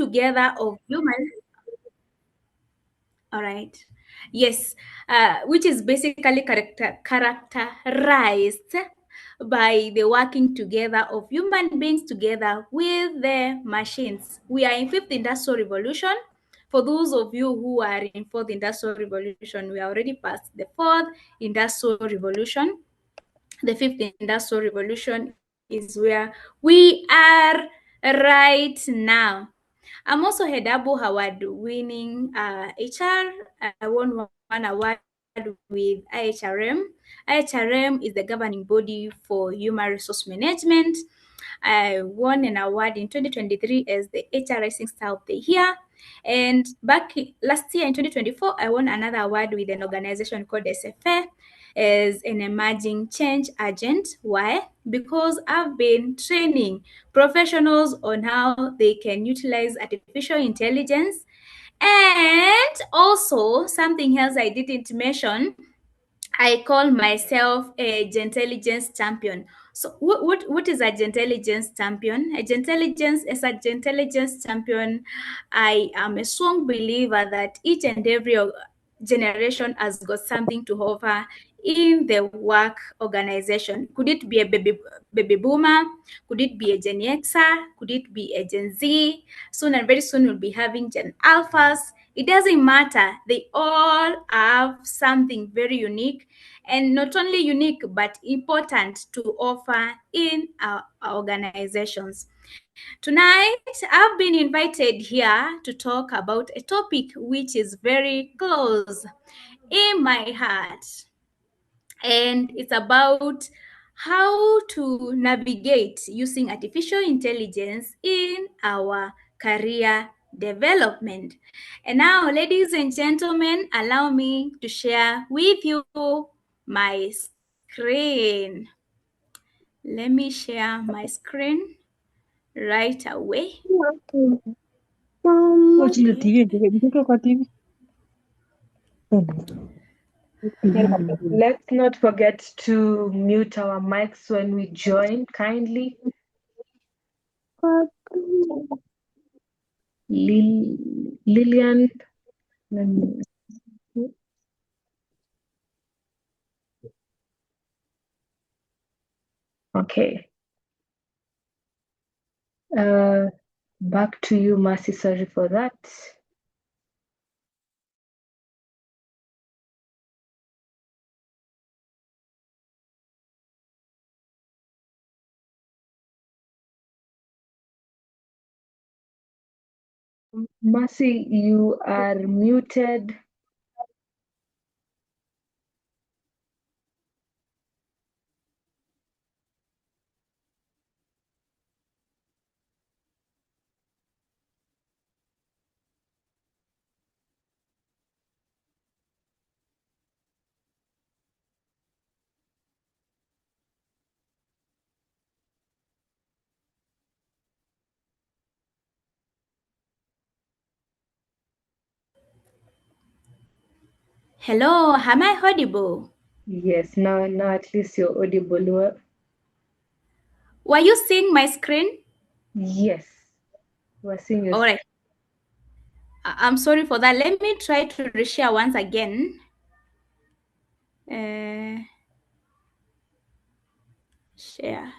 together of human. All right. Yes, which is basically characterized by the working together of human beings together with the machines. We are in fifth industrial revolution. For those of you who are in fourth industrial revolution, we are already past the fourth industrial revolution. The fifth industrial revolution is where we are right now. I'm also a double award winning HR. I won one award with IHRM. IHRM is the governing body for human resource management. I won an award in 2023 as the HR Rising Star of the Year. And back last year in 2024, I won another award with an organization called SFA as an emerging change agent. Why? Because I've been training professionals on how they can utilize artificial intelligence. And also, something else I didn't mention, I call myself a Gentelligence champion. So what is a Gentelligence champion? A Gentelligence champion, I am a strong believer that each and every generation has got something to offer in the work organization. Could it be a baby boomer? Could it be a Gen Xer? Could it be a Gen Z? Soon and very soon we'll be having Gen Alphas. It doesn't matter. They all have something very unique, and not only unique but important to offer in our organizations. Tonight, I've been invited here to talk about a topic which is very close in my heart, and it's about how to navigate using artificial intelligence in our career development. And now, ladies and gentlemen, allow me to share with you my screen. Let me share my screen right away. Watching the TV. Mtoto kwa TV. Let's not forget to mute our mics when we join, kindly. Lillian. Okay. Back to you, Mercy. Sorry for that. Mercy, you are muted. Hello, am I audible? Yes, now at least you're audible. Were you seeing my screen? Yes, we're seeing your All right. I'm sorry for that. Let me try to reshare once again. Share.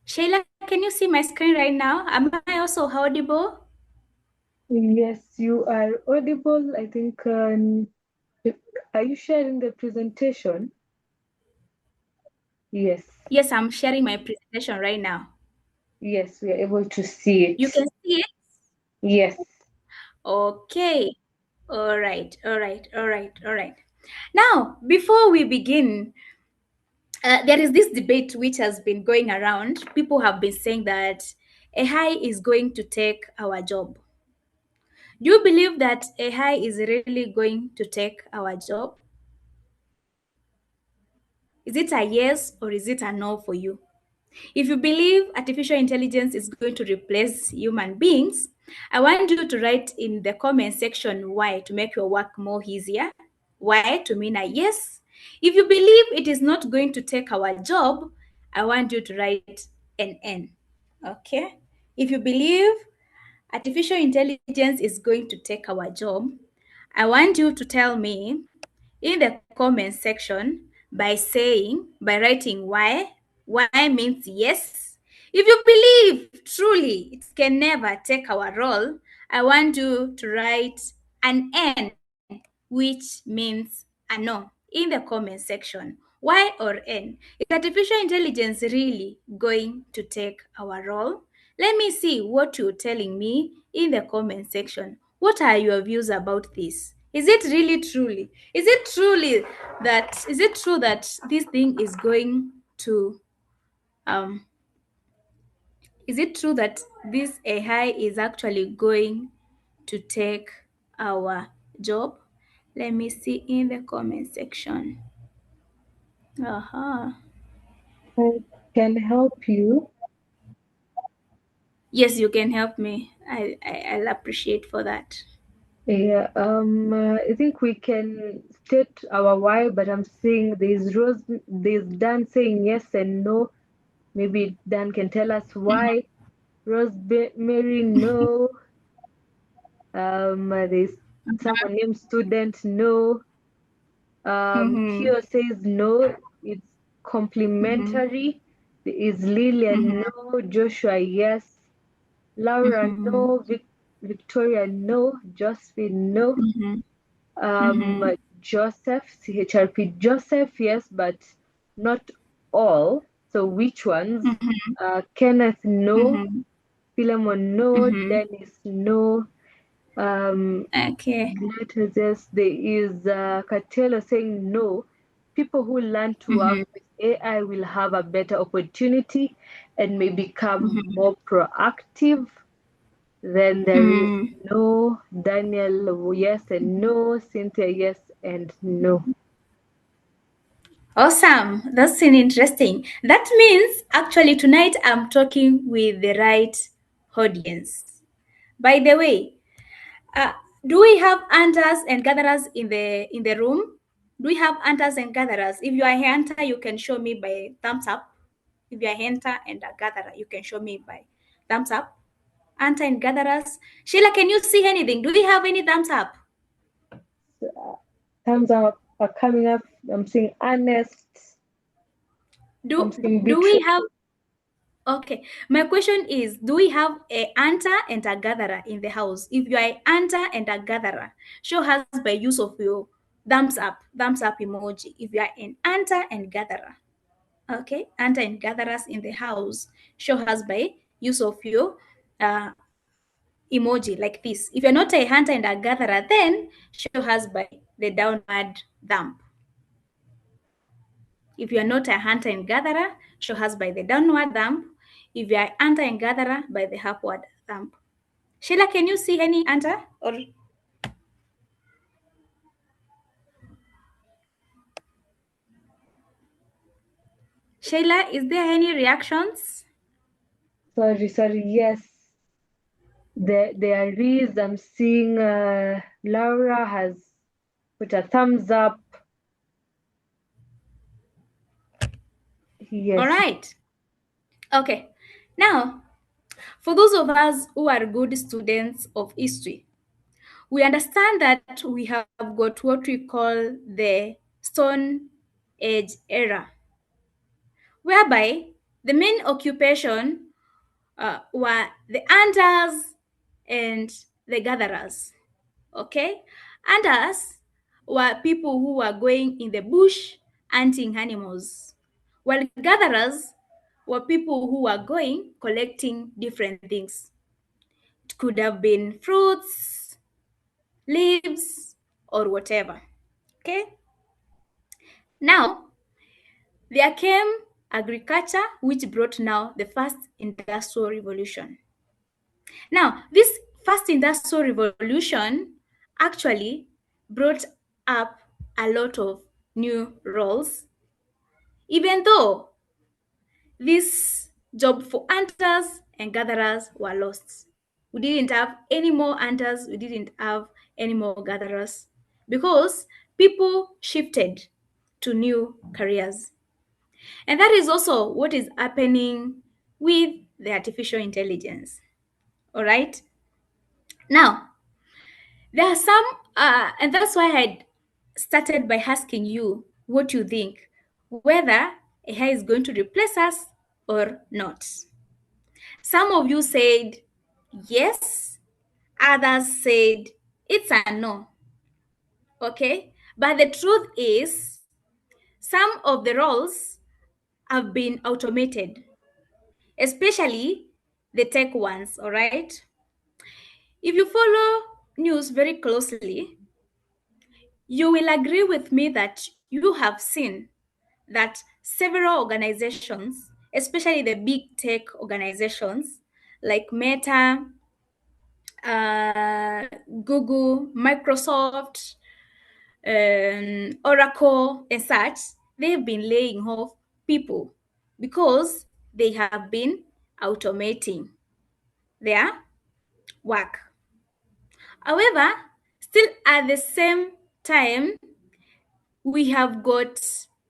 Sheila, can you see my screen right now? Am I also audible? Yes, you are audible. I think, are you sharing the presentation? Yes. Yes, I'm sharing my presentation right now. Yes, we are able to see it. You can see it? Yes. Okay. All right. Now, before we begin, there is this debate which has been going around. People have been saying that AI is going to take our job. Do you believe that AI is really going to take our job? Is it a yes or is it a no for you? If you believe artificial intelligence is going to replace human beings, I want you to write in the comment section why to make your work more easier. Why to mean a yes. If you believe it is not going to take our job, I want you to write an N. Okay? If you believe artificial intelligence is going to take our job, I want you to tell me in the comment section by writing why means yes. If you believe truly it can never take our role, I want you to write an N, which means a no, in the comment section. Y or N? Is artificial intelligence really going to take our role? Let me see what you're telling me in the comment section. What are your views about this? Is it really truly? Is it true that this thing is going to um is it true that this AI is actually going to take our job? Let me see in the comment section. Uh-huh. I can help you. Yes, you can help me. I'll appreciate for that. Yeah, I think we can state our why, but I'm saying there's Dan saying yes and no. Maybe Dan can tell us why. Rosemary, no. There's someone named Student, no. Mm-hmm. Kyo says no, it's Mm-hmm. complimentary. There is Lillian, Mm-hmm. no. Joshua, yes. Laura, Mm-hmm. no. Victoria, no. Josephine, no. Mm-hmm. Um, Mm-hmm. Joseph, CHRP, Joseph, yes, but not all. So which ones? Kenneth, no. Mm-hmm. Philemon, no. Mm-hmm. Dennis, no. Um, Okay. Yes, there is Katelo saying no. People who learn to work Mm-hmm. with AI will have a better opportunity and may become Mm-hmm. more proactive. Then there is Mm. no. Daniel, yes and no. Cynthia, yes and no. Awesome. That's an interesting. That means actually tonight I'm talking with the right audience. By the way, uh, do we have hunters and gatherers in the room? Do we have hunters and gatherers? If you are a hunter, you can show me by thumbs up. If you are a hunter and a gatherer, you can show me by thumbs up. Hunter and gatherers. Sheila, can you see anything? Do we have any thumbs up? Thumbs up are coming up. I'm seeing Ernest. I'm seeing Do we Beatrice. have Okay, my question is, do we have a hunter and a gatherer in the house? If you are a hunter and a gatherer, show us by use of your thumbs up emoji. If you are an hunter and gatherer, okay, hunter and gatherers in the house, show us by use of your uh, emoji like this. If you're not a hunter and a gatherer, then show us by the downward thumb. If you are not a hunter and gatherer, show us by the downward thumb. If you are hunter and gatherer, by the upward thumb. Sheila, can you see any hunter? Or Sheila, is there any reactions? Sorry. Yes, there is. I'm seeing Laura has put a thumbs up. All Yes. right. Okay. Now, for those of us who are good students of history, we understand that we have got what we call the Stone Age era, whereby the main occupation were the hunters and the gatherers. Okay? Hunters were people who were going in the bush hunting animals, while gatherers were people who were going collecting different things. It could have been fruits, leaves, or whatever. Okay? Now, There came agriculture, which brought now the first industrial revolution. Now, this first industrial revolution actually brought up a lot of new roles, even though this job for hunters and gatherers were lost. We didn't have any more hunters, we didn't have any more gatherers because people shifted to new careers. And that is also what is happening with the artificial intelligence. All right. Now, there are some, and that's why I started by asking you what you think, whether AI is going to replace us or not. Some of you said yes, others said it's a no. Okay, but the truth is, some of the roles have been automated, especially the tech ones. All right. If you follow news very closely, you will agree with me that you have seen that several organizations, especially the big tech organizations like Meta, Google, Microsoft, Oracle, and such, they've been laying off people because they have been automating their work. However, still at the same time, we have got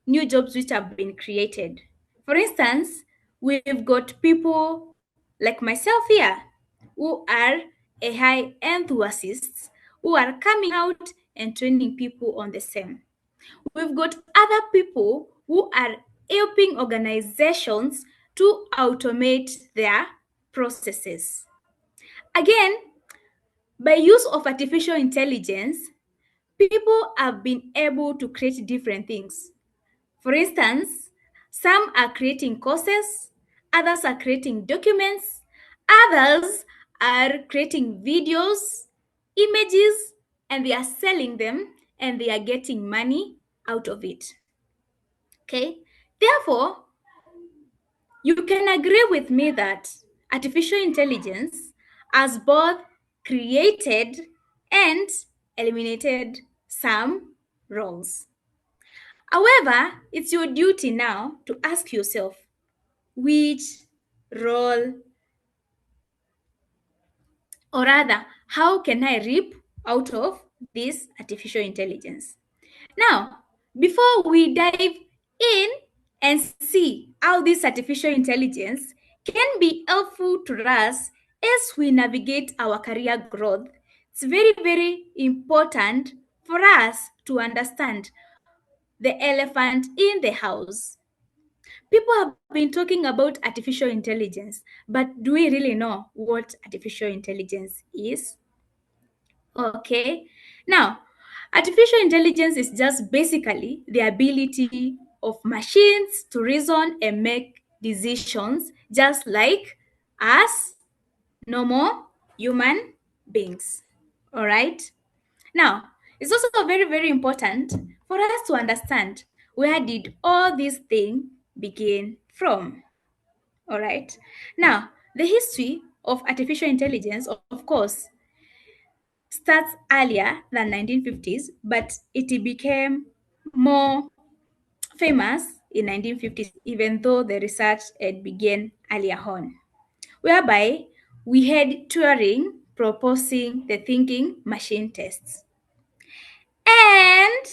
new jobs which have been created. For instance, we've got people like myself here who are AI enthusiasts who are coming out and training people on the same. We've got other people who are helping organizations to automate their processes. Again, by use of artificial intelligence, people have been able to create different things. For instance, some are creating courses, others are creating documents, others are creating videos, images, and they are selling them and they are getting money out of it. Okay? Therefore, you can agree with me that artificial intelligence has both created and eliminated some roles. However, it's your duty now to ask yourself which role, or rather, how can I reap out of this artificial intelligence? Now, before we dive in and see how this artificial intelligence can be helpful to us as we navigate our career growth, it's very, very important for us to understand the elephant in the house. People have been talking about artificial intelligence, but do we really know what artificial intelligence is? Okay. Now, artificial intelligence is just basically the ability of machines to reason and make decisions just like us, normal human beings. All right. Now, it's also very, very important for us to understand where did all this thing begin from. All right. Now, the history of artificial intelligence, of course, starts earlier than 1950s, but it became more famous in 1950s, even though the research had began earlier on, whereby we had Turing proposing the thinking machine tests. And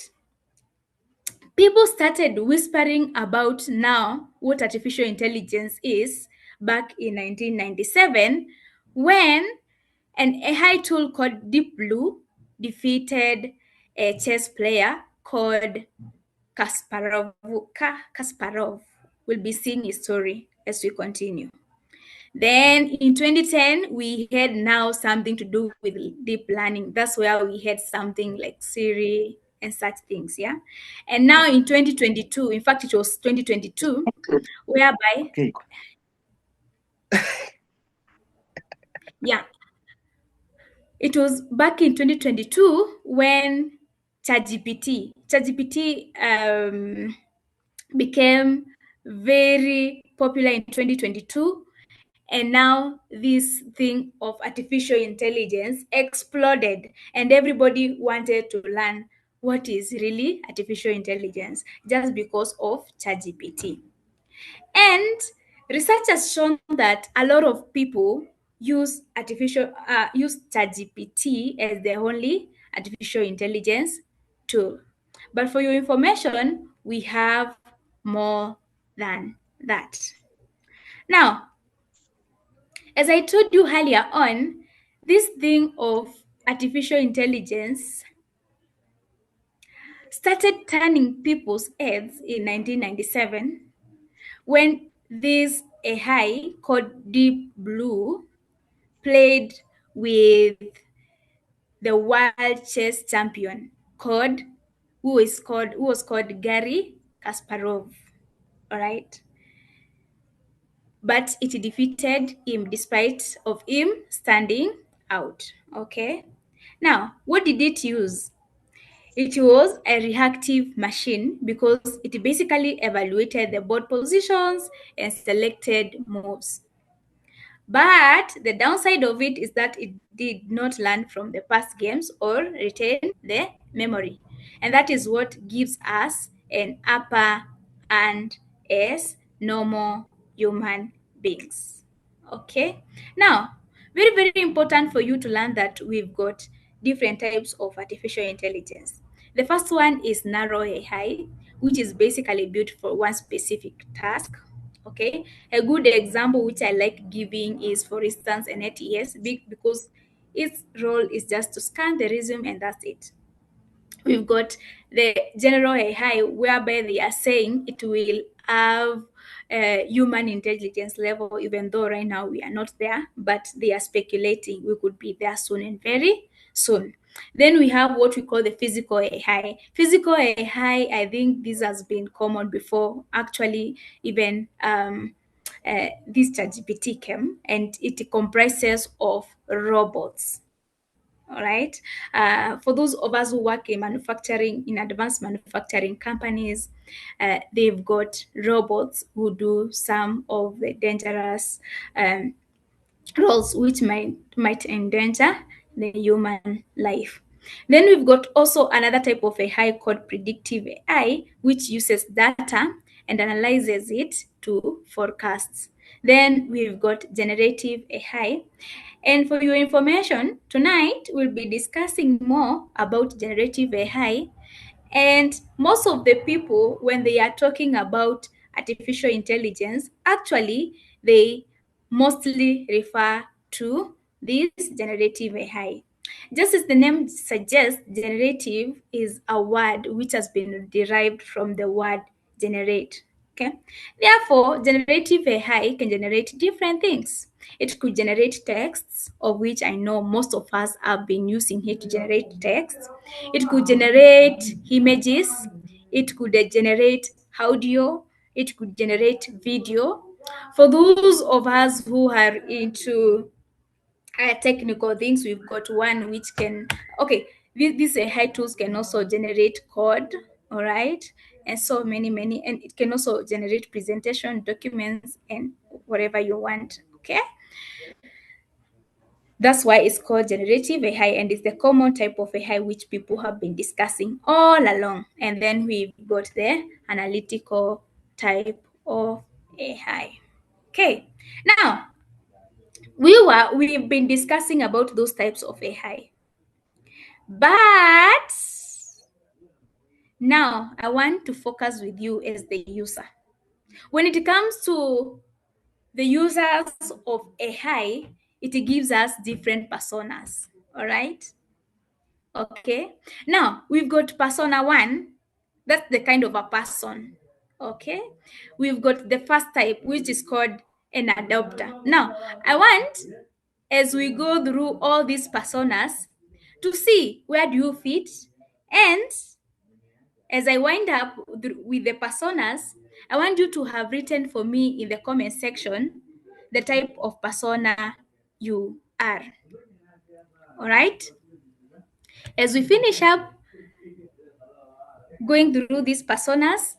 people started whispering about now what artificial intelligence is back in 1997 when an AI tool called Deep Blue defeated a chess player called Kasparov. Kasparov. We'll be seeing his story as we continue. Then in 2010, we had now something to do with deep learning. That's where we had something like Siri and such things, yeah. And now in 2022, in fact, it was 2022, whereby, Okay. yeah, it was back in 2022 when ChatGPT became very popular in 2022, and now this thing of artificial intelligence exploded, and everybody wanted to learn what is really artificial intelligence just because of ChatGPT. And research has shown that a lot of people use ChatGPT as their only artificial intelligence tool. But for your information, we have more than that. Now, as I told you earlier on, this thing of artificial intelligence started turning people's heads in 1997 when this AI called Deep Blue played with the world chess champion who was called Gary Kasparov. All right. But it defeated him despite of him standing out. Okay. Now, what did it use? It was a reactive machine because it basically evaluated the board positions and selected moves. But the downside of it is that it did not learn from the past games or retain the memory. And that is what gives us an upper hand as normal human beings. Okay? Now, very, very important for you to learn that we've got different types of artificial intelligence. The first one is narrow AI, which is basically built for one specific task. Okay, a good example which I like giving is, for instance, an ATS, because its role is just to scan the resume and that's it. We've got the general AI, whereby they are saying it will have a human intelligence level, even though right now we are not there, but they are speculating we could be there soon and very soon. Then we have what we call the physical AI. Physical AI, I think this has been common before, actually, even this ChatGPT came, and it comprises of robots. All right. For those of us who work in manufacturing, in advanced manufacturing companies, they've got robots who do some of the dangerous roles which might endanger the human life. Then we've got also another type of AI called predictive AI, which uses data and analyzes it to forecasts. Then we've got generative AI. And for your information, tonight we'll be discussing more about generative AI. And most of the people, when they are talking about artificial intelligence, actually, they mostly refer to this generative AI. Just as the name suggests, generative is a word which has been derived from the word generate. Okay. Therefore, generative AI can generate different things. It could generate texts, of which I know most of us have been using it to generate texts. It could generate images. It could generate audio. It could generate video. For those of us who are into technical things, we've got one which can, okay, these AI tools can also generate code, all right, and so many, and it can also generate presentation documents and whatever you want. Okay, that's why it's called generative AI, and it's the common type of AI which people have been discussing all along. And then we've got the analytical type of AI. Okay, now we've been discussing about those types of AI. But now I want to focus with you as the user. When it comes to the users of AI, it gives us different personas. All right. Okay. Now we've got persona one. That's the kind of a person. Okay. We've got the first type, which is called an adopter. Now I want, as we go through all these personas, to see where do you fit, and as I wind up with the personas, I want you to have written for me in the comment section the type of persona you are. All right. As we finish up going through these personas,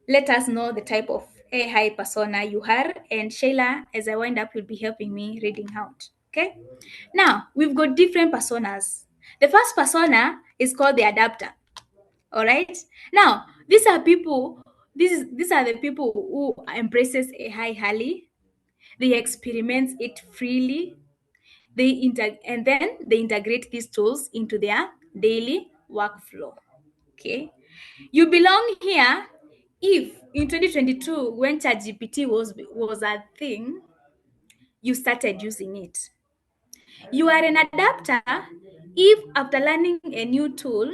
let us know the type of AI persona you are. And Shayla, as I wind up, will be helping me reading out. Okay. Now, we've got different personas. The first persona is called the adapter. All right. Now, these are the people who embraces AI early. They experiment it freely. And then they integrate these tools into their daily workflow. Okay. You belong here if in 2022, when ChatGPT was a thing, you started using it. You are an adapter if after learning a new tool,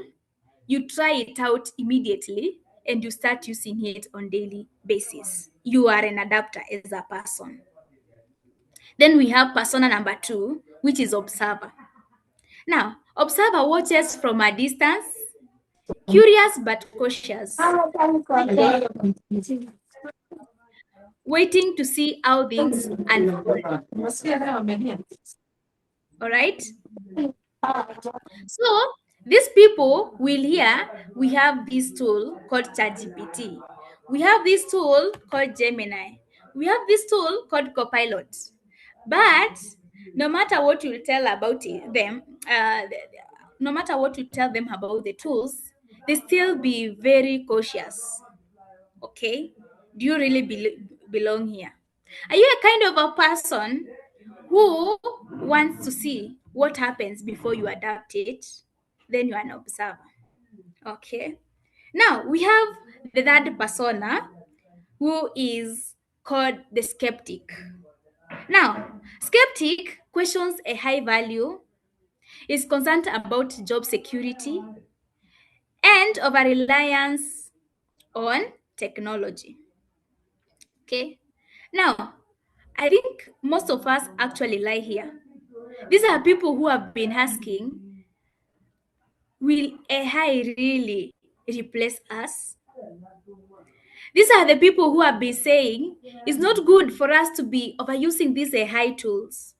you try it out immediately and you start using it on daily basis. You are an adapter as a person. Then we have persona number 2, which is observer. Now, observer watches from a distance, curious but cautious, waiting to see how things unfold. All right. So these people will hear we have this tool called ChatGPT. We have this tool called Gemini. We have this tool called Copilot. But no matter what you tell about them, no matter what you tell them about the tools, they still be very cautious. Okay, do you really belong here? Are you a kind of a person who wants to see what happens before you adapt it? Then you are an observer. Okay, now we have the third persona, who is called the skeptic. Now, skeptic questions a high value, is concerned about job security and over reliance on technology. Okay. Now, I think most of us actually lie here. These are people who have been asking, will AI really replace us? These are the people who have been saying it's not good for us to be overusing these AI tools.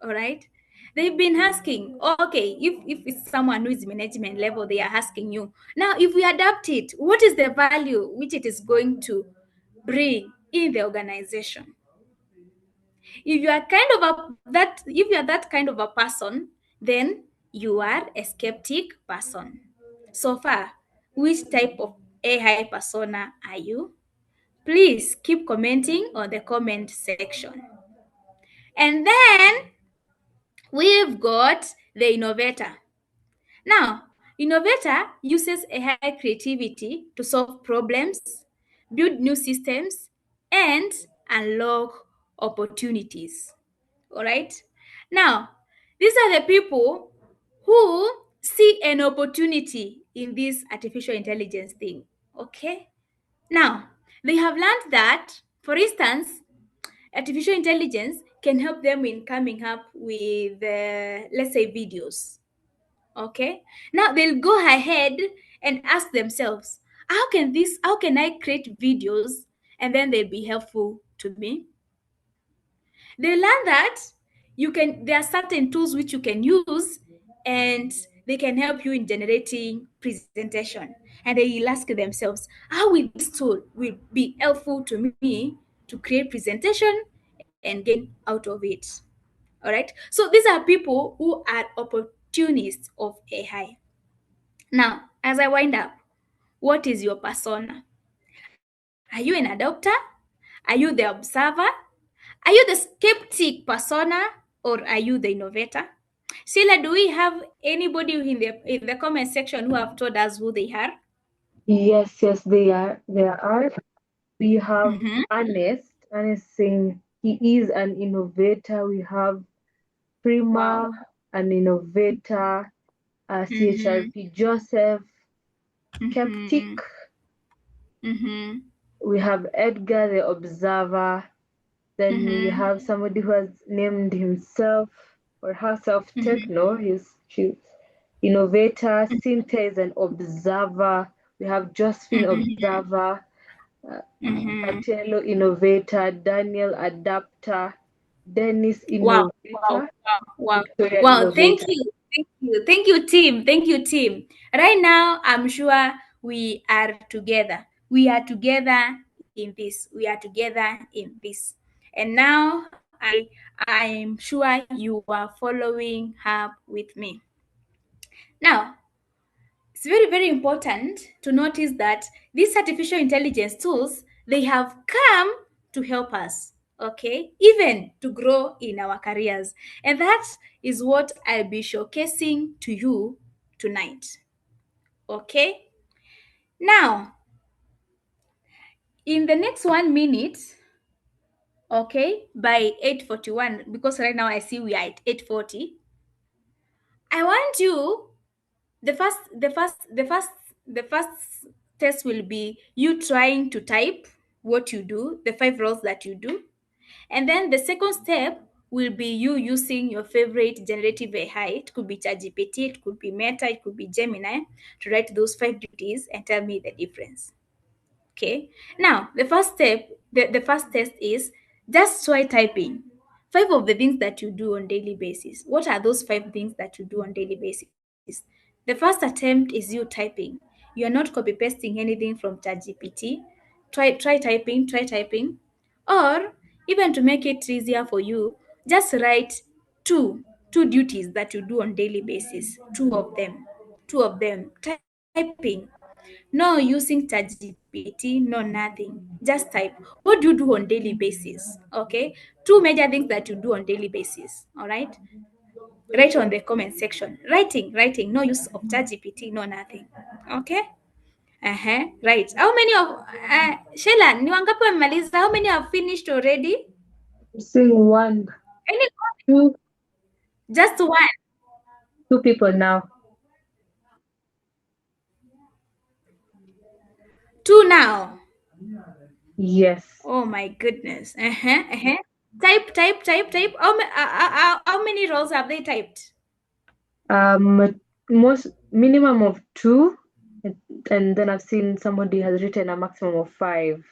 All right. They've been asking, okay, if it's someone who is management level, they are asking you, now if we adapt it, what is the value which it is going to bring in the organization? If you are that kind of a person, then you are a skeptic person. So far, which type of AI persona are you? Please keep commenting on the comment section. And then we've got the innovator. Now, innovator uses AI creativity to solve problems, build new systems, and unlock opportunities. All right. Now, these are the people who see an opportunity in this artificial intelligence thing. Okay. Now, they have learned that, for instance, artificial intelligence can help them in coming up with, let's say, videos. Okay. Now they'll go ahead and ask themselves, how can I create videos and then they'll be helpful to me? They learn that there are certain tools which you can use and they can help you in generating presentation. And they will ask themselves, how will this tool will be helpful to me to create presentation and gain out of it? All right. So these are people who are opportunists of AI. Now, as I wind up, what is your persona? Are you an adopter? Are you the observer? Are you the skeptic persona, or are you the innovator? Sheila, do we have anybody in the comment section who have told us who they are? Yes, yes, they are. There are. We have Mm-hmm. Ernest saying he is an innovator. We have Prima, Wow. an innovator. Mm-hmm. CHRP Joseph, skeptic. Mm-hmm. Mm-hmm. We have Edgar, the observer. Then we Mm-hmm. have somebody who has named himself or herself Techno. She's innovator. Cynthia is an observer. We have Josephine, Mm-hmm. observer. Mm-hmm. Patello, innovator. Daniel, adapter. Dennis, Wow, wow, innovator. wow, wow. Victoria, Wow, thank innovator. you. Thank you. Thank you, team. Thank you, team. Right now, I'm sure we are together. We are together in this. We are together in this. And now I'm sure you are following up with me. Now, it's very, very important to notice that these artificial intelligence tools, they have come to help us, okay, even to grow in our careers. And that is what I'll be showcasing to you tonight, okay? Now, in the next 1 minute, okay, by 8:41, because right now I see we are at 8:40, I want you, the first test will be you trying to type what you do, the 5 rows that you do. And then the second step will be you using your favorite generative AI. It could be ChatGPT, it could be Meta, it could be Gemini, to write those 5 duties and tell me the difference. Okay. Now, the first test is just try typing 5 of the things that you do on daily basis. What are those 5 things that you do on daily basis? The first attempt is you typing. You are not copy pasting anything from ChatGPT. Try typing, or even to make it easier for you, just write two duties that you do on daily basis. Two of them. Typing. No using ChatGPT, no nothing. Just type. What do you do on daily basis? Okay. Two major things that you do on daily basis. All right. Write on the comment section. Writing. No use of ChatGPT, no nothing. Okay. Right. How many of Sheila, ni wangapi wamemaliza? How many have finished already? I'm seeing one, Any two, just one. two people now. Two now. Yes. Oh my goodness. Type. How many rows have they typed? Most minimum of two, and then I've seen somebody has written a maximum of 5.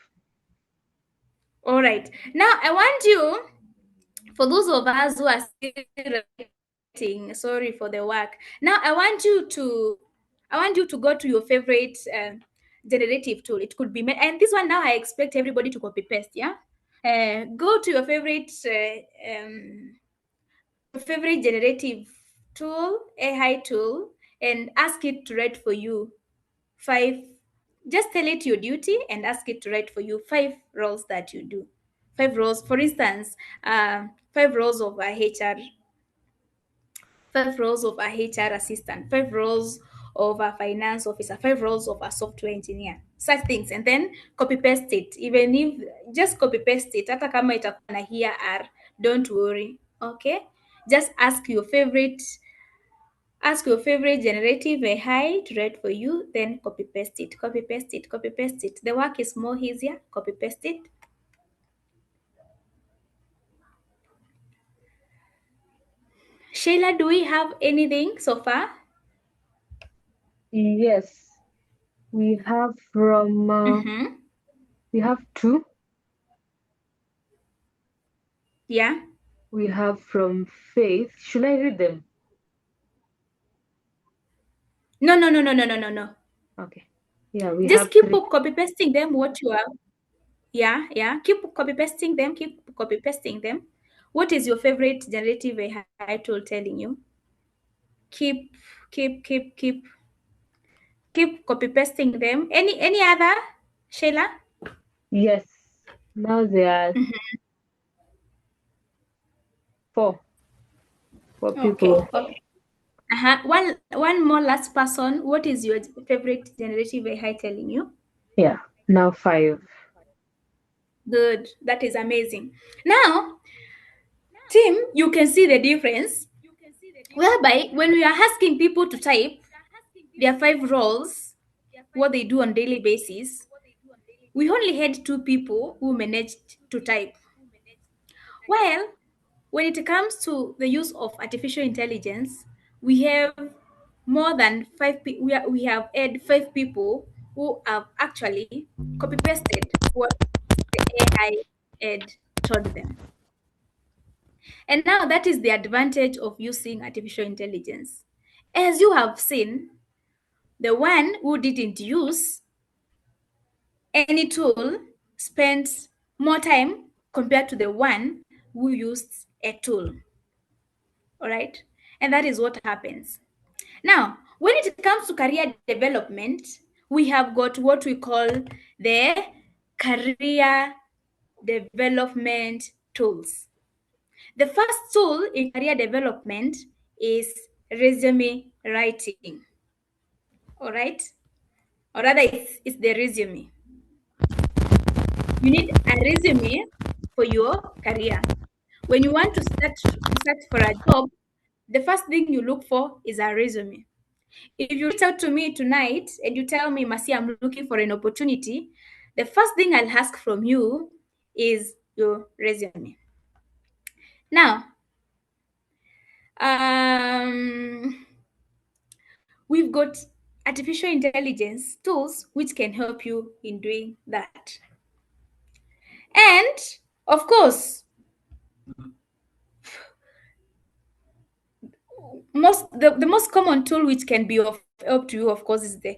All right. Now I want you, for those of us who are still writing, sorry for the work. Now I want you to go to your favorite generative tool. It could be, and this one now I expect everybody to copy paste. Yeah. Go to your favorite generative tool, AI tool, and ask it to write for you 5. Just tell it your duty and ask it to write for you 5 roles that you do. 5 roles, for instance, 5 roles of a HR, 5 roles of a HR assistant, 5 roles of a finance officer, 5 roles of a software engineer, such things. And then copy paste it. Even if just copy paste it, hata kama itakuwa na here are, don't worry. Okay? Just ask your favorite generative AI to write for you, then copy paste it. The work is more easier. Copy paste it. Sheila, do we have anything so far? Yes. We have from we have 2. Yeah. We have from Faith. Should I read them? No. Okay. Yeah, we Just have keep 3. copy pasting them what you have. Yeah. Keep copy pasting them. What is your favorite generative AI tool telling you? Keep, keep copy pasting them. Any other, Sheila? Yes. Now there are 4. 4 Okay. people. One more last person. What is your favorite generative AI telling you? Yeah. Now 5. Good. That is amazing. Now, Tim, you can see the difference. Whereby when we are asking people to type their 5 roles, what they do on daily basis, we only had 2 people who managed to type. Well, when it comes to the use of artificial intelligence, we have more than we have had 5 people who have actually copy pasted what the AI had told them. And now that is the advantage of using artificial intelligence. As you have seen, the one who didn't use any tool spends more time compared to the one who used a tool. All right. And that is what happens. Now, when it comes to career development, we have got what we call the career development tools. The first tool in career development is resume writing. All right. Or rather, it's the resume. You need a resume for your career. When you want to search for a job, the first thing you look for is a resume. If you reach out to me tonight and you tell me, Masi, I'm looking for an opportunity, the first thing I'll ask from you is your resume. Now, we've got artificial intelligence tools which can help you in doing that. And of course, the most common tool which can be of help to you, of course, is the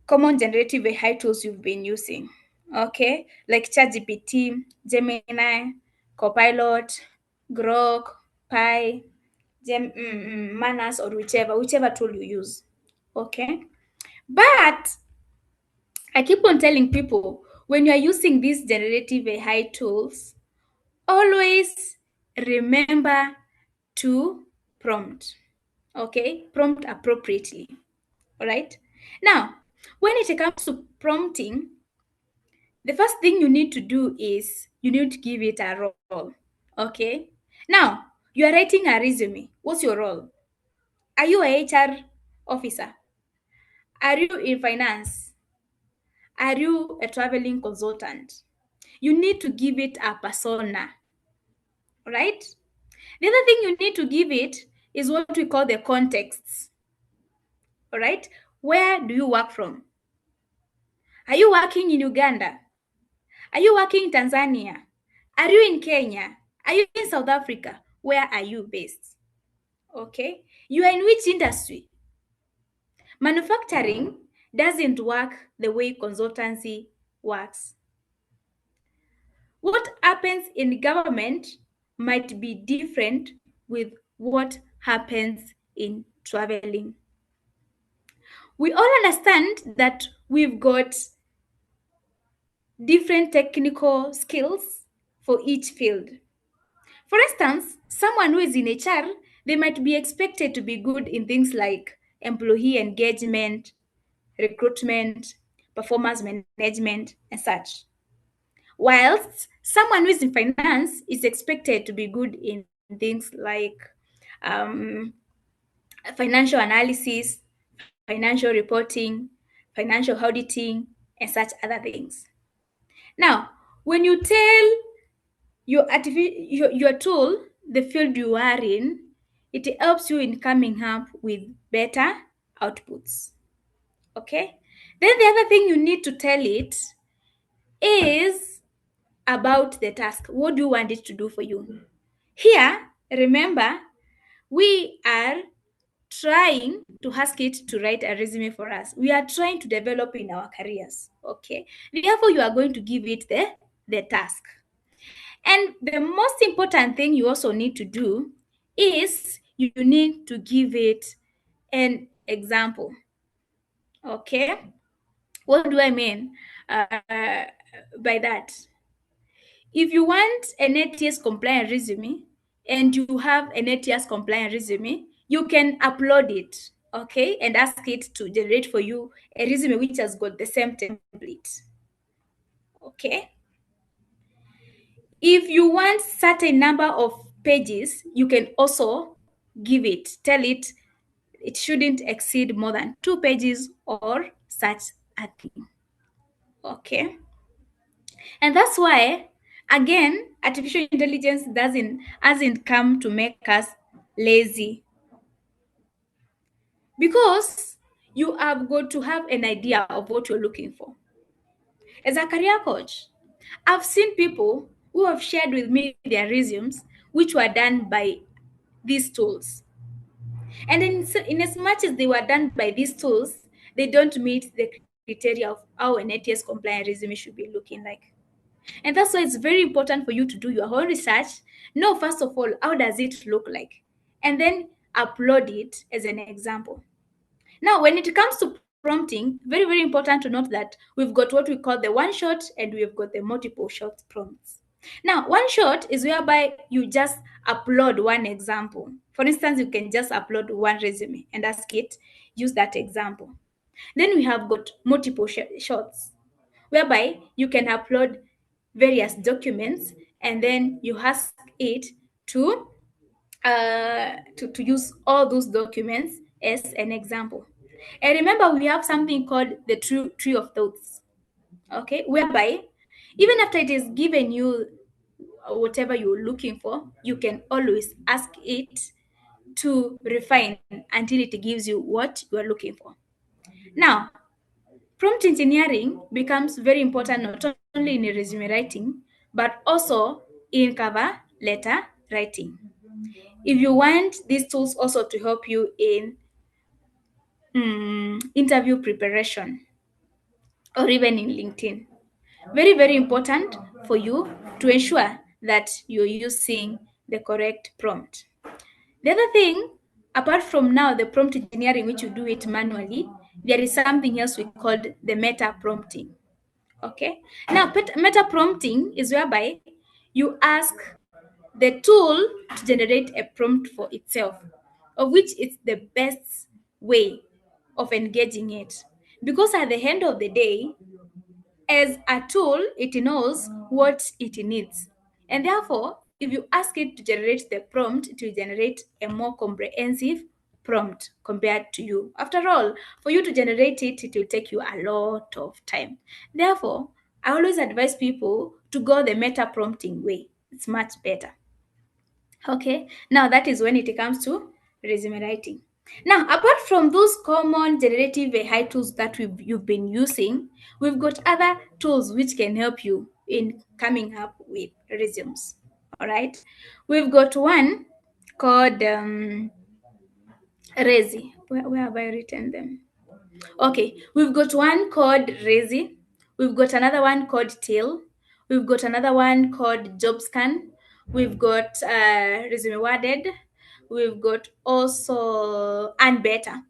common generative AI tools you've been using. Okay, like ChatGPT, Gemini, Copilot, Grok, Pi, Manas, or whichever tool you use. Okay, but I keep on telling people, when you are using these generative AI tools, always remember to prompt. Okay, prompt appropriately. All right. Now, when it comes to prompting, the first thing you need to do is you need to give it a role. Okay. Now, you are writing a resume. What's your role? Are you a HR officer? Are you in finance? Are you a traveling consultant? You need to give it a persona, right? The other thing you need to give it is what we call the contexts. All right? Where do you work from? Are you working in Uganda? Are you working in Tanzania? Are you in Kenya? Are you in South Africa? Where are you based? Okay. You are in which industry? Manufacturing doesn't work the way consultancy works. What happens in government might be different with what happens in traveling. We all understand that we've got different technical skills for each field. For instance, someone who is in HR, they might be expected to be good in things like employee engagement, recruitment, performance management, and such. Whilst someone who is in finance is expected to be good in things like um, financial analysis, financial reporting, financial auditing, and such other things. Now, when you tell your tool the field you are in, it helps you in coming up with better outputs. Okay? Then the other thing you need to tell it is about the task. What do you want it to do for you? Here, remember, we are trying to ask it to write a resume for us. We are trying to develop in our careers. Okay? Therefore, you are going to give it the task. And the most important thing you also need to do is you need to give it an example. Okay? What do I mean by that? If you want an 8 years compliant resume and you have an 8 years compliant resume, you can upload it, okay, and ask it to generate for you a resume which has got the same template. Okay? If you want certain number of pages, you can also give it, tell it it shouldn't exceed more than 2 pages or such a thing. Okay? And that's why, again, artificial intelligence hasn't come to make us lazy, because you have got to have an idea of what you're looking for. As a career coach, I've seen people who have shared with me their resumes which were done by these tools. And in as much as they were done by these tools, they don't meet the criteria of how an ATS compliant resume should be looking like. And that's why it's very important for you to do your own research. Know, first of all, how does it look like? And then upload it as an example. Now, when it comes to prompting, very, very important to note that we've got what we call the one shot and we've got the multiple shot prompts. Now, one shot is whereby you just upload one example. For instance, you can just upload one resume and ask it, use that example. Then we have got multiple shots, whereby you can upload various documents and then you ask it to to use all those documents as an example. And remember, we have something called the tree of thoughts, okay, whereby even after it is given you whatever you're looking for, you can always ask it to refine until it gives you what you are looking for. Now, prompt engineering becomes very important not only in resume writing, but also in cover letter writing. If you want these tools also to help you in interview preparation or even in LinkedIn, very, very important for you to ensure that you're using the correct prompt. The other thing, apart from now the prompt engineering, which you do it manually, there is something else we call the meta prompting. Okay. Now, meta prompting is whereby you ask the tool to generate a prompt for itself, of which it's the best way of engaging it. Because at the end of the day, as a tool, it knows what it needs. And therefore, if you ask it to generate the prompt, it will generate a more comprehensive prompt compared to you. After all, for you to generate it, it will take you a lot of time. Therefore, I always advise people to go the meta prompting way. It's much better. Okay, now that is when it comes to resume writing. Now, apart from those common generative AI tools that you've been using, we've got other tools which can help you in coming up with resumes. All right, we've got one called Resi. Where have I written them? Okay, we've got one called Resi. We've got another one called Tail. We've got another one called JobScan. We've got Resume Worded. We've got also Unbetter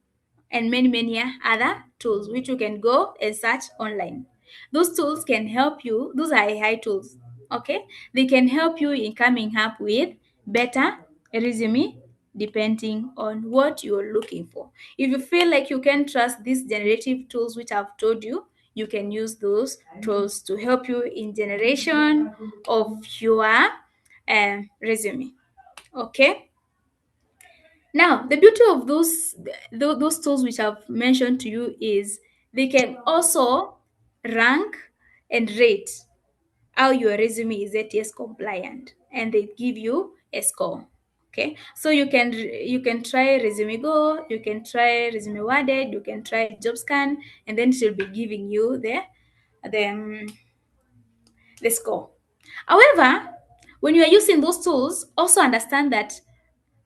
and many, many other tools which you can go and search online. Those tools can help you, those are AI tools, okay? They can help you in coming up with better resume depending on what you're looking for. If you feel like you can trust these generative tools which I've told you, you can use those tools to help you in generation of your resume, okay? Now, the beauty of those tools which I've mentioned to you is they can also rank and rate how your resume is ATS compliant, and they give you a score. Okay, so you can try Resume Go, you can try Resume Worded, you can try JobScan, and then it will be giving you the um, the score. However, when you are using those tools, also understand that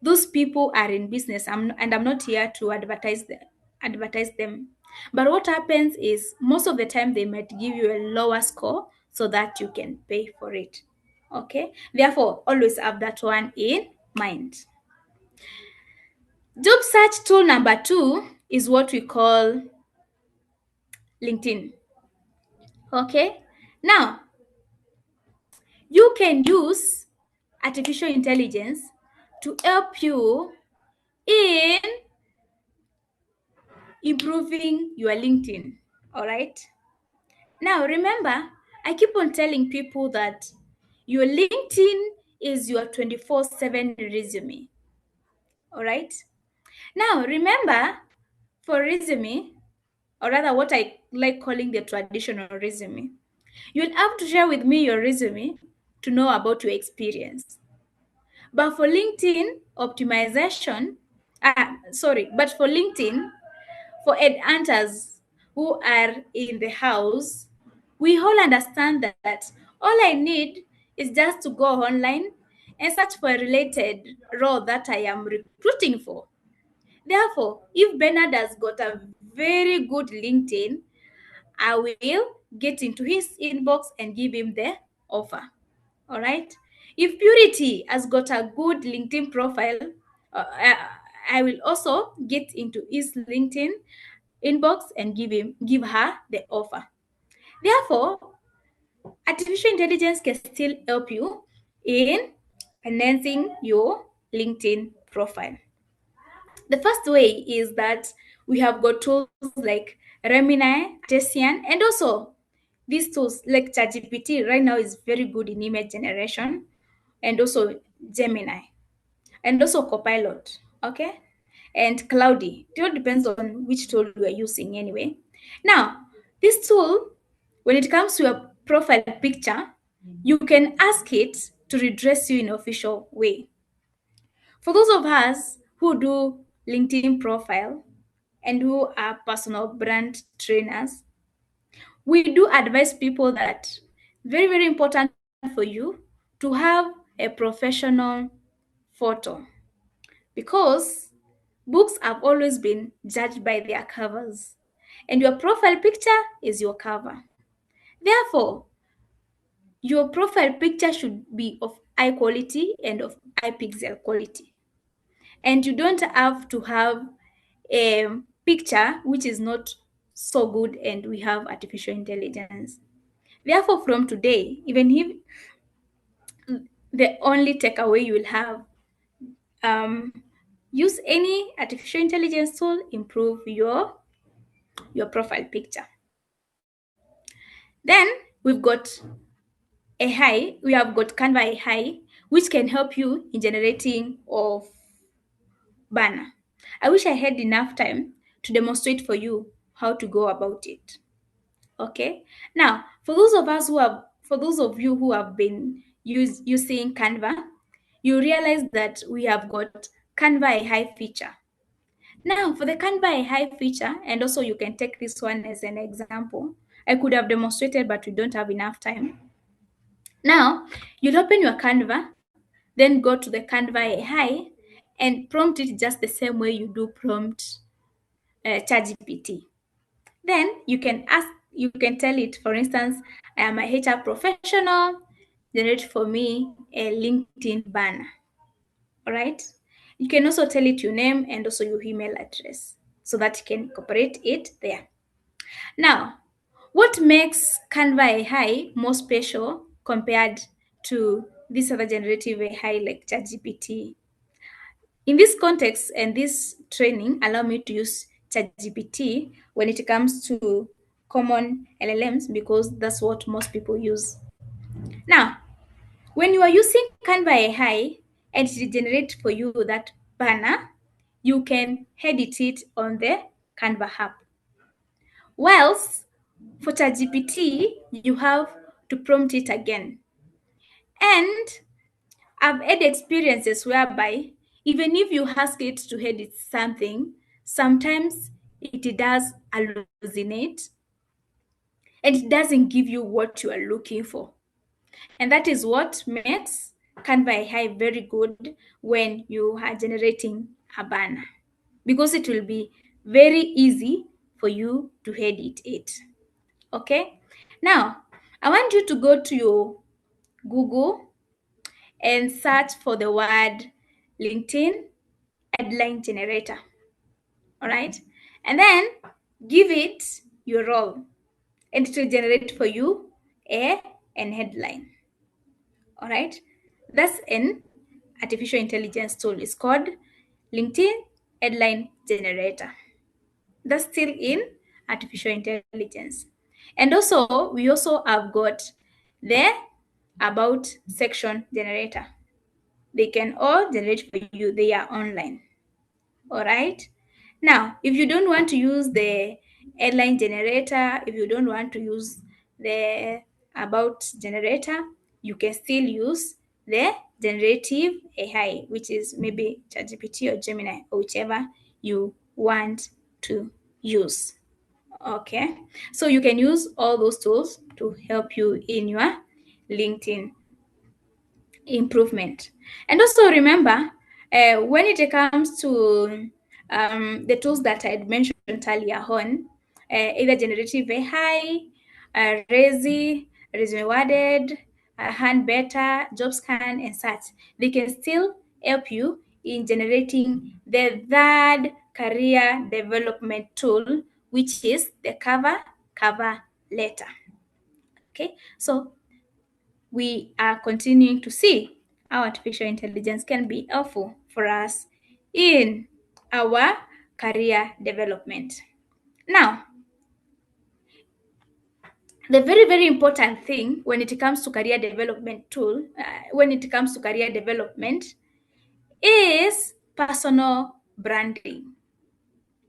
those people are in business, and I'm not here to advertise them. But what happens is most of the time they might give you a lower score so that you can pay for it. Okay, therefore always have that one in mind. Job search tool number 2 is what we call LinkedIn. Okay, now you can use artificial intelligence to help you in improving your LinkedIn. All right. Now, remember, I keep on telling people that your LinkedIn is your 24/7 resume. All right. Now, remember, for resume, or rather what I like calling the traditional resume, you'll have to share with me your resume to know about your experience. But for LinkedIn optimization, but for LinkedIn, for headhunters who are in the house, we all understand that all I need is just to go online and search for a related role that I am recruiting for. Therefore, if Bernard has got a very good LinkedIn, I will get into his inbox and give him the offer. All right. If Purity has got a good LinkedIn profile, I will also get into his LinkedIn inbox and give her the offer. Therefore, artificial intelligence can still help you in enhancing your LinkedIn profile. The first way is that we have got tools like Remini, Tessian, and also these tools like ChatGPT right now is very good in image generation, and also Gemini, and also Copilot, okay? And Cloudy. It all depends on which tool you are using anyway. Now, this tool, when it comes to your profile picture, you can ask it to redress you in an official way. For those of us who do LinkedIn profile and who are personal brand trainers, we do advise people that very, very important for you to have a professional photo, because books have always been judged by their covers, and your profile picture is your cover. Therefore, your profile picture should be of high quality and of high pixel quality. And you don't have to have a picture which is not so good and we have artificial intelligence. Therefore, from today, even if the only takeaway you will have, um, use any artificial intelligence tool, improve your profile picture. Then we've got AI, we have got Canva AI, which can help you in generating of banner. I wish I had enough time to demonstrate for you how to go about it. Okay. Now, for those of you who have been using Canva, you realize that we have got Canva AI feature. Now, for the Canva AI feature, and also you can take this one as an example. I could have demonstrated, but we don't have enough time. Now, you'll open your Canva, then go to the Canva AI and prompt it just the same way you do prompt ChatGPT. Then you can tell it, for instance, I am a HR professional, generate for me a LinkedIn banner. All right. You can also tell it your name and also your email address so that you can incorporate it there. Now, what makes Canva AI more special compared to this other generative AI like ChatGPT? In this context and this training, allow me to use ChatGPT when it comes to common LLMs because that's what most people use. Now, when you are using Canva AI and it generates for you that banner, you can edit it on the Canva app. Whilst for ChatGPT, you have to prompt it again. And I've had experiences whereby even if you ask it to edit something, sometimes it does hallucinate and it doesn't give you what you are looking for. And that is what makes Canva AI very good when you are generating a banner, because it will be very easy for you to edit it. Okay. Now, I want you to go to your Google and search for the word LinkedIn headline generator. All right. And then give it your role and it will generate for you an headline. All right. That's an artificial intelligence tool. It's called LinkedIn headline generator. That's still in artificial intelligence. And also, we also have got the about section generator. They can all generate for you. They are online. All right. Now, if you don't want to use the headline generator, if you don't want to use the about generator, you can still use the generative AI, which is maybe ChatGPT or Gemini or whichever you want to use. Okay. So you can use all those tools to help you in your LinkedIn improvement. And also remember, when it comes to the tools that I had mentioned earlier on, either generative AI, Resi, resume worded, hand better, job scan, and such. They can still help you in generating the third career development tool, which is the cover letter. Okay, so we are continuing to see how artificial intelligence can be helpful for us in our career development. Now, the very, very important thing when it comes to career development is personal branding.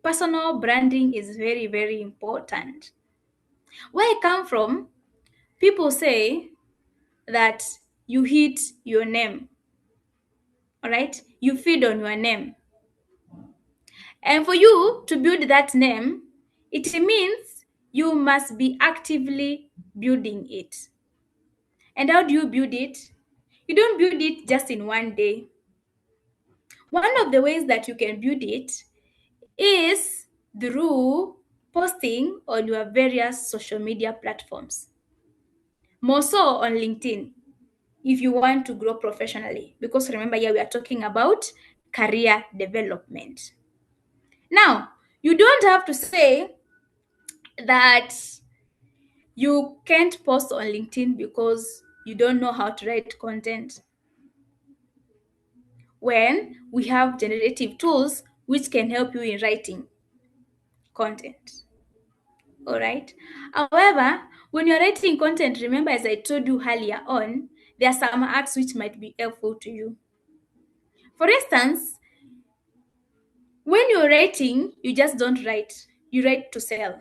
Personal branding is very, very important. Where I come from, people say that you hit your name, all right? You feed on your name. And for you to build that name, it means you must be actively building it. And how do you build it? You don't build it just in one day. One of the ways that you can build it is through posting on your various social media platforms. More so on LinkedIn, if you want to grow professionally. Because remember, here we are talking about career development. Now, you don't have to say that you can't post on LinkedIn because you don't know how to write content, when we have generative tools which can help you in writing content. All right. However, when you're writing content, remember, as I told you earlier on, there are some acts which might be helpful to you. For instance, when you're writing, you just don't write, you write to sell.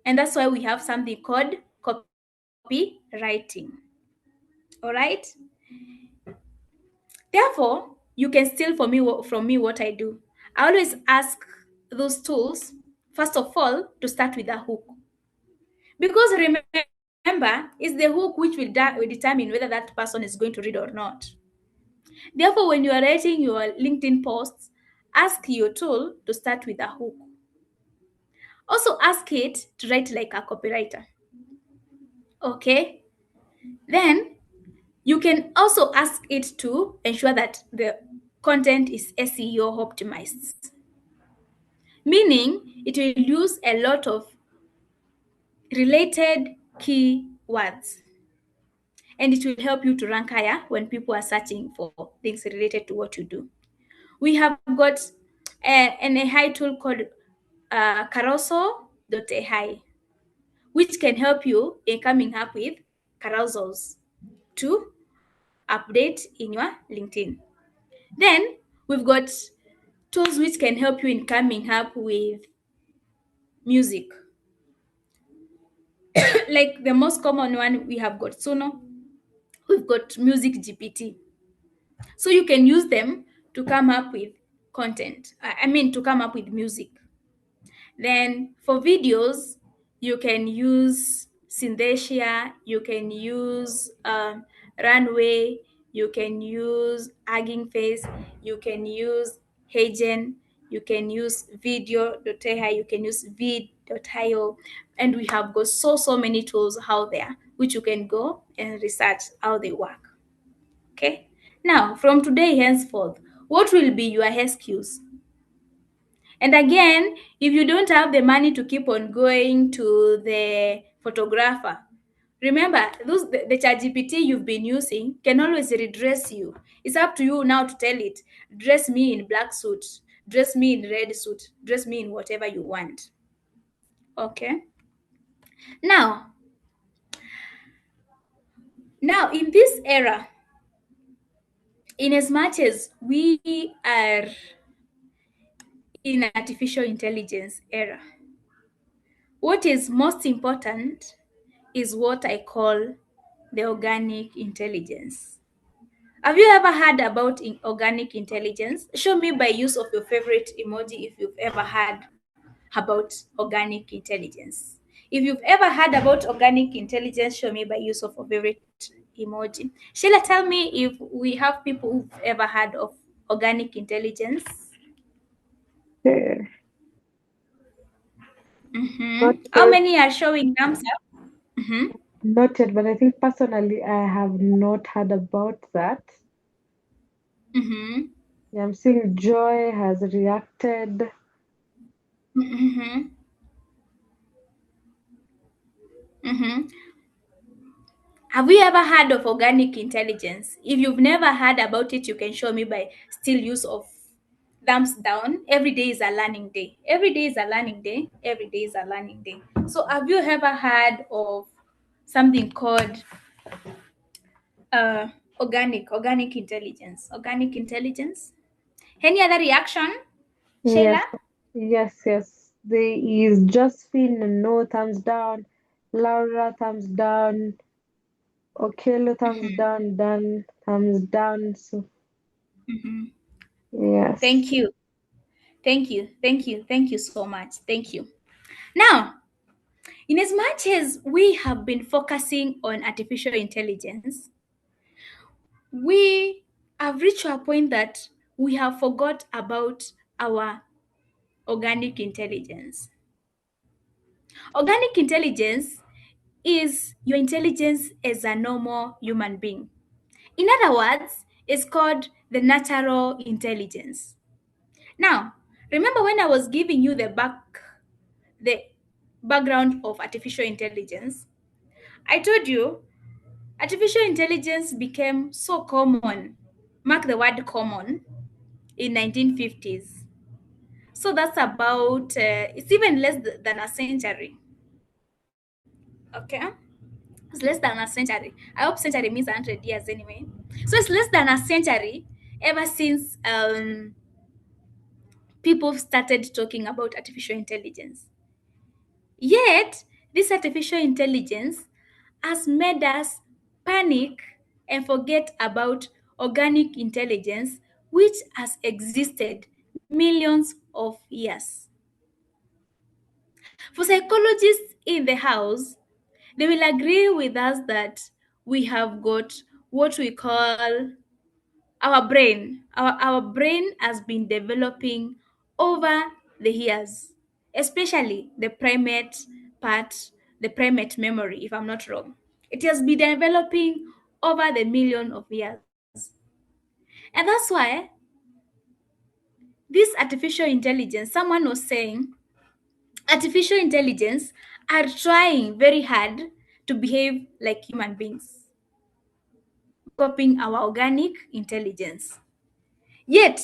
And that's why we have something called copywriting. All right. Therefore, you can steal from me what I do. I always ask those tools, first of all, to start with a hook. Because remember, it's the hook which will determine whether that person is going to read or not. Therefore, when you are writing your LinkedIn posts, ask your tool to start with a hook. Also, ask it to write like a copywriter. Okay? Then, you can also ask it to ensure that the content is SEO optimized, meaning it will use a lot of related keywords, and it will help you to rank higher when people are searching for things related to what you do. We have got an AI tool called carousel.ai, which can help you in coming up with carousels to update in your LinkedIn. Then we've got tools which can help you in coming up with music. Like the most common one, we have got Suno, we've got Music GPT. So you can use them to come up with content. To come up with music. Then for videos, you can use Synthesia, you can use Runway, you can use Hugging Face, you can use Hagen, you can use video.ai, you can use vid.io, and we have got so many tools out there which you can go and research how they work. Okay. Now, from today henceforth, what will be your excuse? And again, if you don't have the money to keep on going to the photographer, remember, the ChatGPT you've been using can always redress you. It's up to you now to tell it, dress me in black suit, dress me in red suit, dress me in whatever you want. Okay. Now in this era, in as much as we are in artificial intelligence era, what is most important is what I call the organic intelligence. Have you ever heard about organic intelligence? Show me by use of your favorite emoji if you've ever heard about organic intelligence. If you've ever heard about organic intelligence, show me by use of a favorite emoji. Sheila, tell me if we have people who've ever heard of organic intelligence. Not How yet, many are showing thumbs up? not yet, but I think personally I have not heard about that. Mm-hmm. Yeah, I'm seeing Joy has reacted. Mm-hmm. Mm-hmm. Have you ever heard of organic intelligence? If you've never heard about it, you can show me by still use of thumbs down. Every day is a learning day. Every day is a learning day. Every day is a learning day. So have you ever heard of something called uh, organic intelligence? Organic intelligence? Any other reaction, Shayla? Yes, yes. There is Josephine, no thumbs down. Laura, thumbs down. Okelo, thumbs down. Dan, thumbs down. So, yes. Thank you. Thank you. Thank you. Thank you so much. Thank you. Now, in as much as we have been focusing on artificial intelligence, we have reached a point that we have forgot about our organic intelligence. Organic intelligence is your intelligence as a normal human being. In other words, it's called the natural intelligence. Now, remember when I was giving you the background of artificial intelligence, I told you artificial intelligence became so common, mark the word common, in 1950s. So that's about, it's even less than a century. Okay? It's less than a century. I hope century means 100 years anyway. So it's less than a century ever since people started talking about artificial intelligence. Yet, this artificial intelligence has made us panic and forget about organic intelligence, which has existed millions of years. For psychologists in the house, they will agree with us that we have got what we call our brain. Our brain has been developing over the years, especially the primate part, the primate memory, if I'm not wrong. It has been developing over the million of years. And that's why this artificial intelligence, someone was saying, artificial intelligence are trying very hard to behave like human beings, copying our organic intelligence. Yet,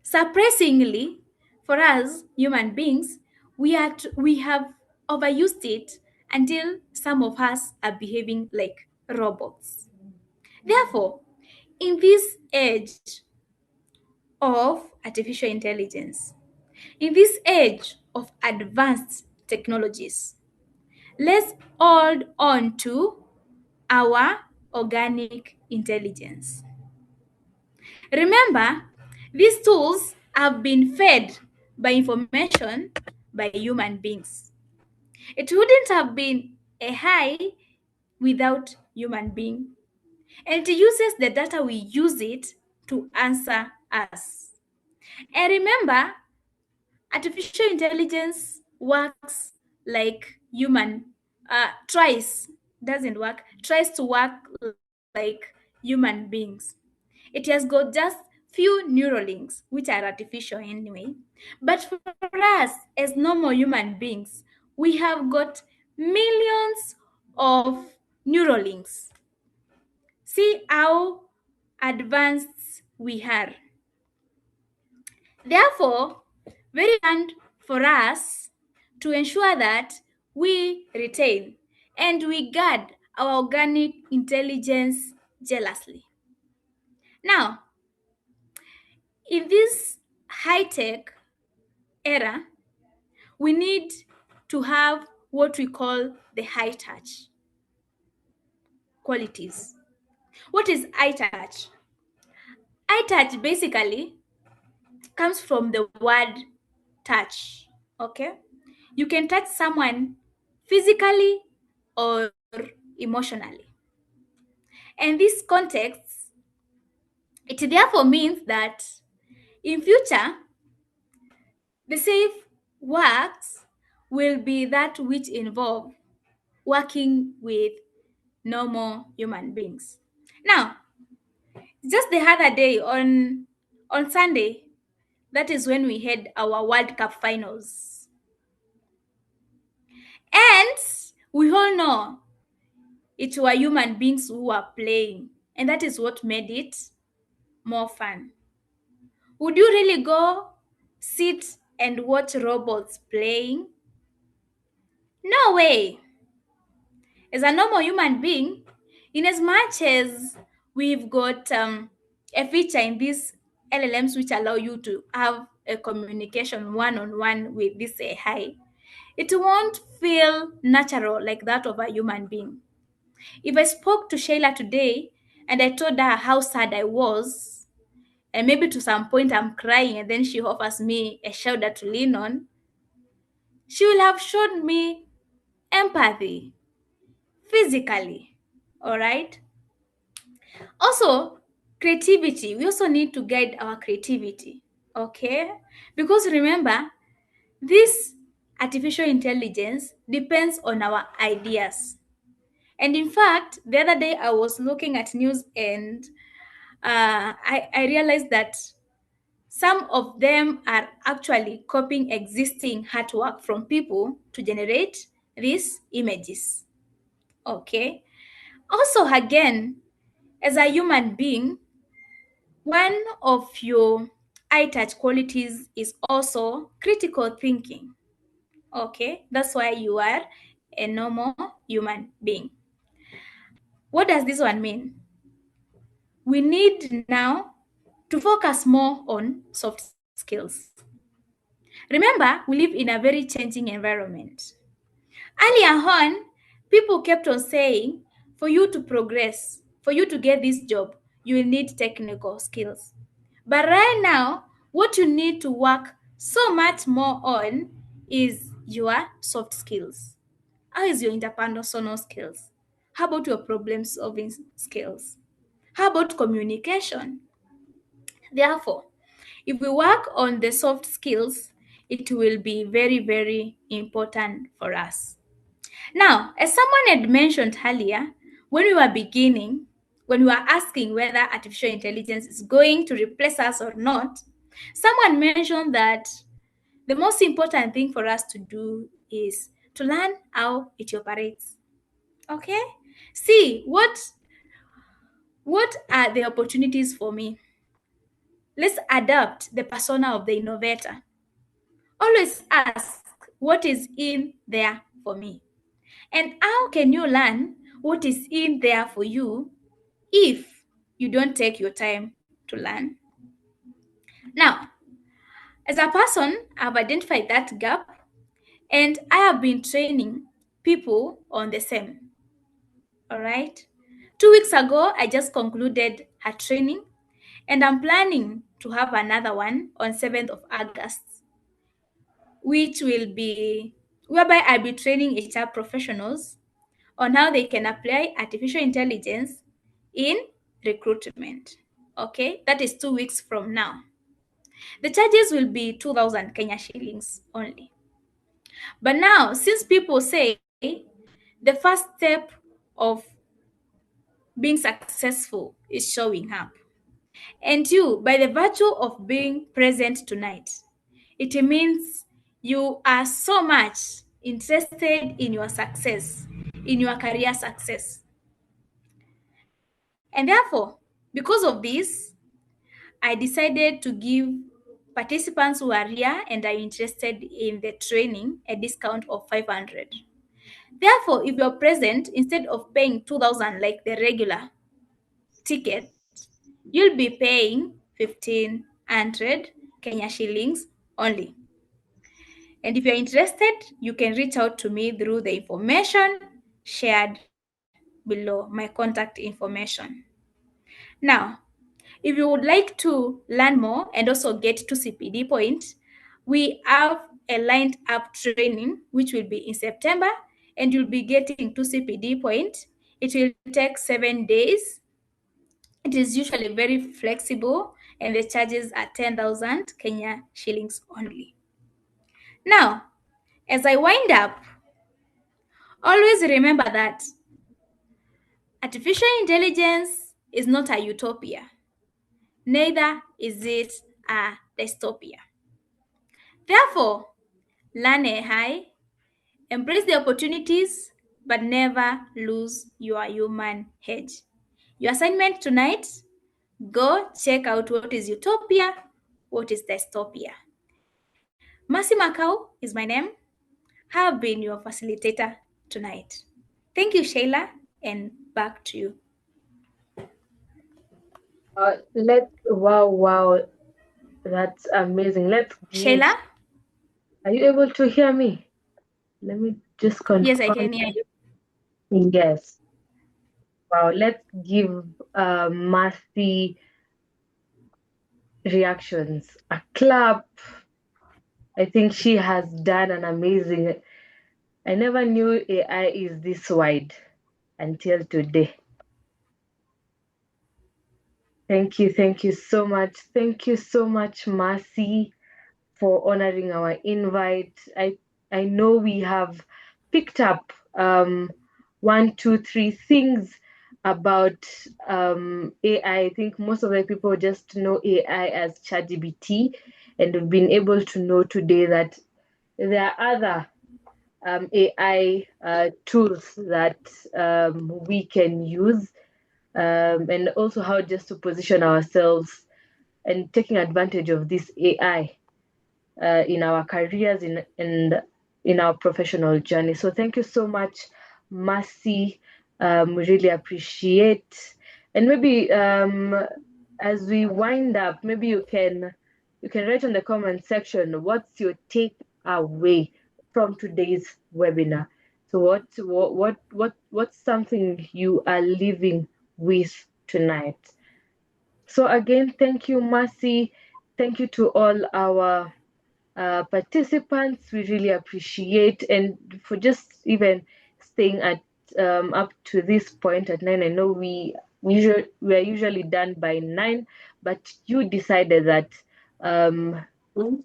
surprisingly, for us human beings, we have overused it until some of us are behaving like robots. Therefore, in this age of artificial intelligence, in this age of advanced technologies, let's hold on to our organic intelligence. Remember, these tools have been fed by information by human beings. It wouldn't have been a high without human being. And it uses the data we use it to answer us. And remember, artificial intelligence works like human, tries to work like human beings. It has got just few neural links, which are artificial anyway. But for us, as normal human beings, we have got millions of neural links. See how advanced we are. Therefore, very important for us to ensure that we retain and we guard our organic intelligence jealously. Now, in this high tech era, we need to have what we call the high touch qualities. What is high touch? High touch basically comes from the word touch. Okay? You can touch someone physically or emotionally. And this context, it therefore means that in future, the safe works will be that which involve working with normal human beings. Now, just the other day on Sunday, that is when we had our World Cup finals. And we all know it were human beings who were playing, and that is what made it more fun. Would you really go sit and watch robots playing? No way. As a normal human being, in as much as we've got a feature in these LLMs which allow you to have a communication one-on-one with this AI, it won't feel natural like that of a human being. If I spoke to Shayla today and I told her how sad I was, and maybe to some point I'm crying, and then she offers me a shoulder to lean on, she will have shown me empathy physically. All right. Also, creativity. We also need to guide our creativity. Okay. Because remember, this artificial intelligence depends on our ideas. And in fact, the other day I was looking at news and I realized that some of them are actually copying existing artwork from people to generate these images. Okay. Also, again, as a human being, one of your eye touch qualities is also critical thinking. Okay. That's why you are a normal human being. What does this one mean? We need now to focus more on soft skills. Remember, we live in a very changing environment. Earlier on, people kept on saying, for you to progress, for you to get this job, you will need technical skills. But right now, what you need to work so much more on is your soft skills. How is your interpersonal skills? How about your problem solving skills? How about communication? Therefore, if we work on the soft skills, it will be very, very important for us. Now, as someone had mentioned earlier, when we were beginning, when we were asking whether artificial intelligence is going to replace us or not, someone mentioned that the most important thing for us to do is to learn how it operates. Okay? See, what are the opportunities for me? Let's adapt the persona of the innovator. Always ask what is in there for me. And how can you learn what is in there for you if you don't take your time to learn? Now, as a person, I've identified that gap and I have been training people on the same. All right. 2 weeks ago, I just concluded her training and I'm planning to have another one on 7th of August, which will be whereby I'll be training HR professionals on how they can apply artificial intelligence in recruitment. Okay, that is 2 weeks from now. The charges will be 2,000 Kenya shillings only. But now, since people say the first step of being successful is showing up, and you, by the virtue of being present tonight, it means you are so much interested in your success, in your career success. And therefore, because of this, I decided to give participants who are here and are interested in the training a discount of 500. Therefore, if you're present, instead of paying 2,000 like the regular ticket, you'll be paying 1,500 Kenya shillings only. And if you're interested, you can reach out to me through the information shared below, my contact information. Now, if you would like to learn more and also get to CPD points, we have a lined up training which will be in September and you'll be getting 2 CPD points. It will take 7 days. It is usually very flexible and the charges are 10,000 Kenya shillings only. Now, As I wind up, always remember that artificial intelligence is not a utopia, neither is it a dystopia. Therefore, learn AI, embrace the opportunities, but never lose your human edge. Your assignment tonight, go check out what is utopia, what is dystopia. Mercy Macau is my name. I have been your facilitator tonight. Thank you, Shayla, and back to you. Wow, that's amazing. Let's give. Shayla? Are you able to hear me? Let me just Yes, I confirm. can hear you. Yes. Wow. Let's give Mercy reactions a clap. I think she has done an amazing. I never knew AI is this wide until today. Thank you so much. Thank you so much, Mercy, for honoring our invite. I know we have picked up 1, 2, 3 things about AI. I think most of the people just know AI as ChatGPT, and we've been able to know today that there are other AI tools that we can use, and also how just to position ourselves and taking advantage of this AI in our careers in our professional journey. So thank you so much, Mercy. We really appreciate. And maybe as we wind up, maybe you can write on the comment section what's your takeaway from today's webinar. So what's something you are leaving with tonight? So again, thank you, Mercy. Thank you to all our participants. We really appreciate, and for just even staying at up to this point at 9. I know we are usually done by 9, but you decided that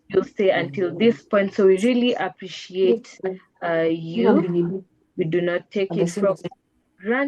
you'll stay until this point. So we really appreciate you. We do not take it for granted.